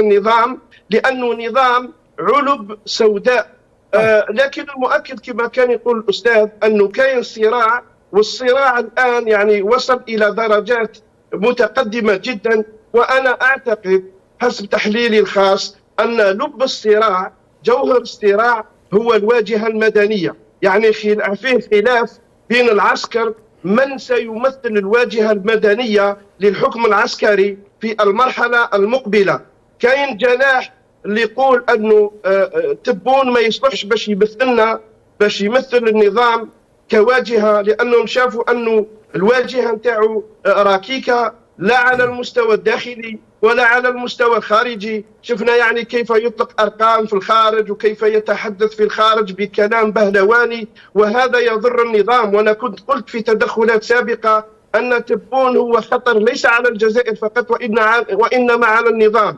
النظام، لأنه نظام علب سوداء. لكن المؤكد كما كان يقول الأستاذ أنه كاين صراع، والصراع الآن يعني وصل إلى درجات متقدمة جدا. وأنا أعتقد حسب تحليلي الخاص أن لب الصراع، جوهر الصراع هو الواجهة المدنية. يعني فيه خلاف بين العسكر من سيمثل الواجهة المدنية للحكم العسكري في المرحلة المقبلة. كاين جناح اللي يقول أنه تبون ما يصلحش باش يمثلنا، باش يمثل النظام كواجهة، لأنهم شافوا أنه الواجهة نتاعو ركيكة، لا على المستوى الداخلي ولا على المستوى الخارجي. شفنا يعني كيف يطلق أرقام في الخارج وكيف يتحدث في الخارج بكلام بهلواني، وهذا يضر النظام. وأنا كنت قلت في تدخلات سابقة أن تبون هو خطر ليس على الجزائر فقط وإنما على النظام.